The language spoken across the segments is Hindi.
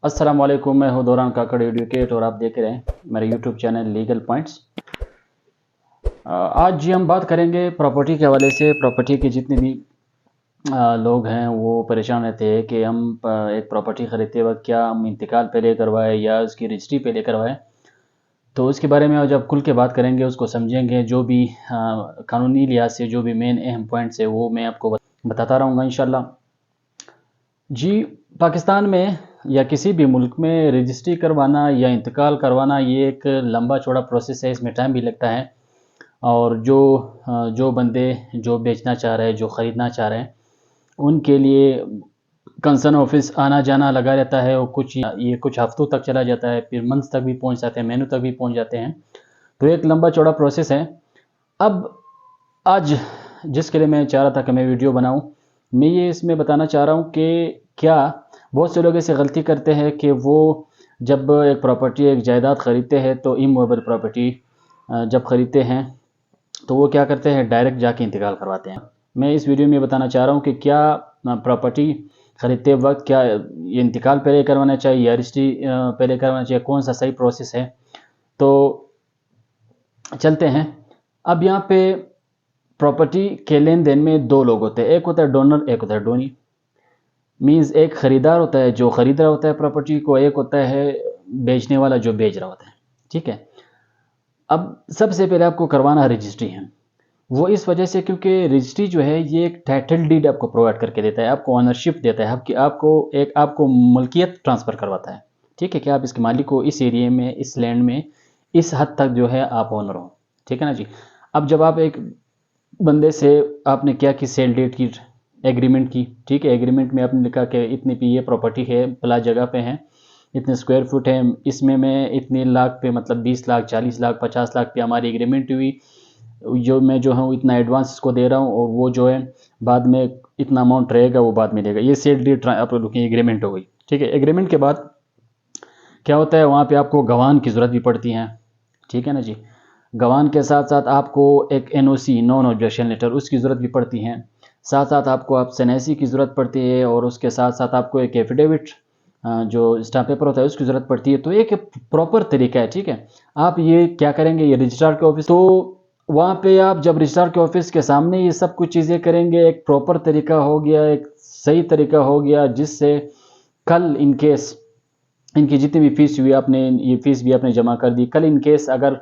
अस्सलाम वालेकुम, मैं हूं दौरान काकड़ एडवोकेट और आप देख रहे हैं मेरे यूट्यूब चैनल लीगल पॉइंट्स। आज जी हम बात करेंगे प्रॉपर्टी के हवाले से। प्रॉपर्टी के जितने भी लोग हैं वो परेशान रहते हैं कि हम एक प्रॉपर्टी ख़रीदते वक्त क्या हम इंतकाल पहले करवाएं या उसकी रजिस्ट्री पहले करवाएं। तो उसके बारे में आज आप खुल के बात करेंगे, उसको समझेंगे। जो भी कानूनी लिहाज से जो भी मेन अहम पॉइंट्स है वो मैं आपको बताता रहूँगा इंशाल्लाह जी। पाकिस्तान में या किसी भी मुल्क में रजिस्ट्री करवाना या इंतकाल करवाना ये एक लंबा चौड़ा प्रोसेस है, इसमें टाइम भी लगता है। और जो बंदे जो बेचना चाह रहे हैं, जो ख़रीदना चाह रहे हैं, उनके लिए कंसर्न ऑफिस आना जाना लगा रहता है और कुछ हफ्तों तक चला जाता है, फिर मंथ्स तक भी पहुंच जाते हैं, महीनों तक भी पहुंच जाते हैं। तो एक लंबा चौड़ा प्रोसेस है। अब आज जिसके लिए मैं चाह रहा था कि मैं वीडियो बनाऊं, मैं ये इसमें बताना चाह रहा हूं कि क्या बहुत से लोग ऐसे गलती करते हैं कि वो जब एक प्रॉपर्टी, एक जायदाद ख़रीदते हैं तो इमूवेबल प्रॉपर्टी जब ख़रीदते हैं तो वो क्या करते हैं, डायरेक्ट जाके इंतकाल करवाते हैं। मैं इस वीडियो में बताना चाह रहा हूँ कि क्या प्रॉपर्टी ख़रीदते वक्त क्या ये इंतकाल पहले करवाना चाहिए या रजिस्ट्री पहले करवाना चाहिए, कौन सा सही प्रोसेस है। तो चलते हैं। अब यहाँ पे प्रॉपर्टी के लेन देन में दो लोग होते हैं, एक होता है डोनर, एक होता है डोनी। मीन्स एक ख़रीदार होता है जो ख़रीद रहा होता है प्रॉपर्टी को, एक होता है बेचने वाला जो बेच रहा होता है। ठीक है। अब सबसे पहले आपको करवाना रजिस्ट्री है। वो इस वजह से क्योंकि रजिस्ट्री जो है ये एक टाइटल डीड आपको प्रोवाइड करके देता है, आपको ऑनरशिप देता है, आपको मलकियत ट्रांसफ़र करवाता है। ठीक है, कि आप इसके मालिक को, इस एरिया में, इस लैंड में इस हद तक जो है आप ओनर हो। ठीक है ना जी। अब जब आप एक बंदे से आपने क्या की, सेल डेट की एग्रीमेंट की। ठीक है, एग्रीमेंट में आपने लिखा कि इतनी पे ये प्रॉपर्टी है, प्ला जगह पे है, इतने स्क्वायर फुट है, इसमें मैं इतने लाख पे, मतलब 20 लाख, 40 लाख, 50 लाख पे हमारी एग्रीमेंट हुई, मैं जो हूँ इतना एडवांस इसको दे रहा हूँ और वो जो है बाद में इतना अमाउंट रहेगा वो बाद में देगा। ये सेल डीड आप लोगों की एग्रीमेंट हो गई। ठीक है। एग्रीमेंट के बाद क्या होता है, वहाँ पे आपको गवाह की ज़रूरत भी पड़ती है। ठीक है ना जी। गवाह के साथ साथ आपको एक एनओसी, नॉन ऑब्जेक्शन लेटर, उसकी ज़रूरत भी पड़ती है। साथ साथ आपको आप सनेसी की ज़रूरत पड़ती है और उसके साथ साथ आपको एक एफिडेविट जो स्टाम्प पेपर होता है उसकी ज़रूरत पड़ती है। तो एक प्रॉपर तरीका है। ठीक है। आप ये क्या करेंगे, ये रजिस्ट्रार के ऑफिस, तो वहाँ पे आप जब रजिस्ट्रार के ऑफिस के सामने ये सब कुछ चीज़ें करेंगे, एक प्रॉपर तरीका हो गया, एक सही तरीका हो गया, जिससे कल इन केस इनकी जितनी भी फीस हुई, आपने ये फीस भी आपने जमा कर दी, कल इन केस अगर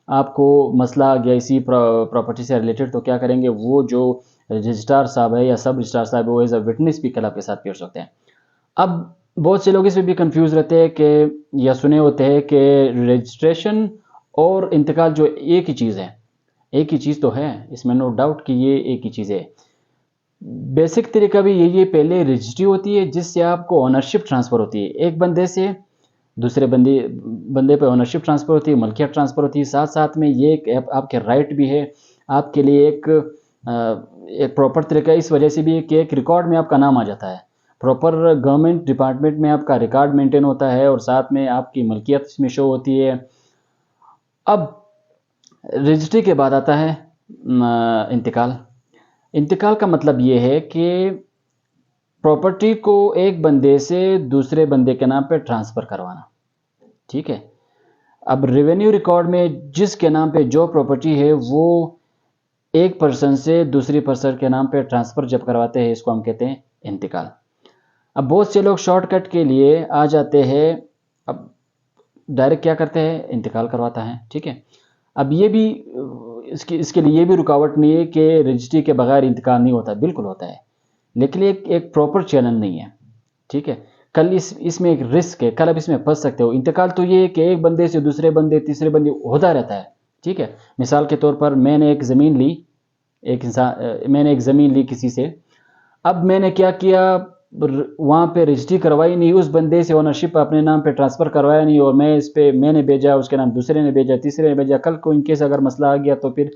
आपको मसला आ गया इसी प्रॉपर्टी से रिलेटेड, तो क्या करेंगे, वो जो रजिस्ट्रार साहब है या सब रजिस्ट्रार साहब है वो एज अ विटनेस भी कल आपके साथ पेश होते हैं। अब बहुत से लोग इसमें भी कंफ्यूज रहते हैं कि या सुने होते हैं कि रजिस्ट्रेशन और इंतकाल जो एक ही चीज़ है। एक ही चीज़ तो है, इसमें नो डाउट कि ये एक ही चीज़ है। बेसिक तरीका भी यही है, पहले रजिस्ट्री होती है जिससे आपको ओनरशिप ट्रांसफ़र होती है, एक बंदे से दूसरे बंदे पे ओनरशिप ट्रांसफ़र होती है, मलकियत ट्रांसफ़र होती है। साथ साथ में ये एक आपके राइट भी है, आपके लिए एक प्रॉपर तरीका इस वजह से भी है कि एक रिकॉर्ड में आपका नाम आ जाता है, प्रॉपर गवर्नमेंट डिपार्टमेंट में आपका रिकॉर्ड मेंटेन होता है और साथ में आपकी मलकियत इसमें शो होती है। अब रजिस्ट्री के बाद आता है इंतकाल। इंतकाल का मतलब ये है कि प्रॉपर्टी को एक बंदे से दूसरे बंदे के नाम पे ट्रांसफ़र करवाना। ठीक है। अब रेवेन्यू रिकॉर्ड में जिसके नाम पे जो प्रॉपर्टी है वो एक पर्सन से दूसरी पर्सन के नाम पे ट्रांसफ़र जब करवाते हैं, इसको हम कहते हैं इंतकाल। अब बहुत से लोग शॉर्टकट के लिए आ जाते हैं, अब डायरेक्ट क्या करते हैं, इंतकाल करवाता है। ठीक है। अब ये भी इसके लिए ये भी रुकावट नहीं है कि रजिस्ट्री के बगैर इंतकाल नहीं होता, बिल्कुल होता है, लेकिन एक प्रॉपर चैनल नहीं है। ठीक है। कल इसमें एक रिस्क है, कल आप इसमें फंस सकते हो। इंतकाल तो ये है कि एक बंदे से दूसरे बंदे, तीसरे बंदे होता रहता है। ठीक है। मिसाल के तौर पर मैंने एक ज़मीन ली किसी से। अब मैंने क्या किया, वहाँ पे रजिस्ट्री करवाई नहीं, उस बंदे से ओनरशिप अपने नाम पे ट्रांसफ़र करवाया नहीं, और मैं इस पे मैंने भेजा, उसके नाम दूसरे ने भेजा, तीसरे ने भेजा। कल को इनकेस अगर मसला आ गया तो फिर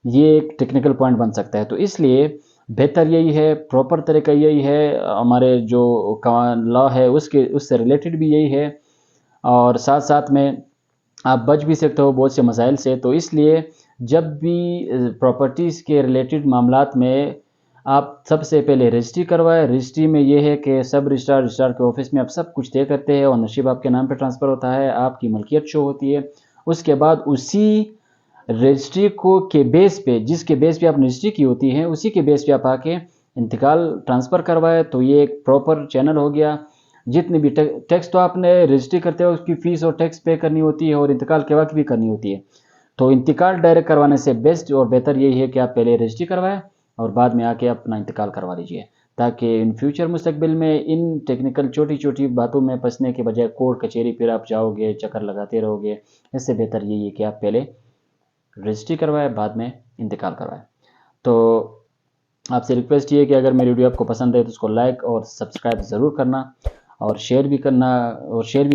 ये एक टेक्निकल पॉइंट बन सकता है। तो इसलिए बेहतर यही है, प्रॉपर तरीका यही है, हमारे जो लॉ है उससे रिलेटेड भी यही है, और साथ साथ में आप बच भी सकते हो बहुत से मसाइल से। तो इसलिए जब भी प्रॉपर्टीज़ के रिलेटेड मामलात में आप सबसे पहले रजिस्ट्री करवाएं। रजिस्ट्री में ये है कि सब रजिस्ट्रार के ऑफिस में आप सब कुछ तय करते हैं, ओनरशिप आपके नाम पे ट्रांसफ़र होता है, आपकी मलकियत शो होती है। उसके बाद उसी रजिस्ट्री को के बेस पे, जिसके बेस पे आपने रजिस्ट्री की होती है, उसी के बेस पे आप आके इंतकाल ट्रांसफ़र करवाए, तो ये एक प्रॉपर चैनल हो गया। जितने भी टैक्स तो आपने रजिस्ट्री करते हो उसकी फ़ीस और टैक्स पे करनी होती है, और इंतकाल के वक्त भी करनी होती है। तो इंतकाल डायरेक्ट करवाने से बेस्ट और बेहतर यही है कि आप पहले रजिस्ट्री करवाएं और बाद में आके अपना इंतकाल करवा लीजिए, ताकि इन फ्यूचर मुस्तकबिल में इन टेक्निकल छोटी छोटी बातों में फंसने के बजाय कोर्ट कचहरी फिर आप जाओगे, चक्कर लगाते रहोगे। इससे बेहतर यही है कि आप पहले रजिस्ट्री करवाएं, बाद में इंतकाल करवाएं। तो आपसे रिक्वेस्ट ये है कि अगर मेरी वीडियो आपको पसंद है तो उसको लाइक और सब्सक्राइब ज़रूर करना, और शेयर भी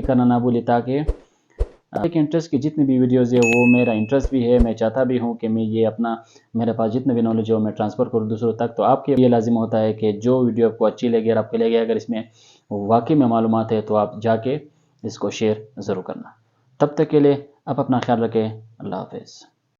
करना ना भूलें, ताकि एक इंटरेस्ट की जितनी भी वीडियोज़ है वो मेरा इंटरेस्ट भी है। मैं चाहता भी हूँ कि मैं ये अपना, मेरे पास जितने भी नॉलेज हो मैं ट्रांसफ़र करूँ दूसरों तक। तो आपके ये लाजिम होता है कि जो वीडियो आपको अच्छी लगे और आपको लगे अगर इसमें वाकई में मालूमात है, तो आप जाके इसको शेयर ज़रूर करना। तब तक के लिए आप अपना ख्याल रखें। अल्लाह हाफ़िज़।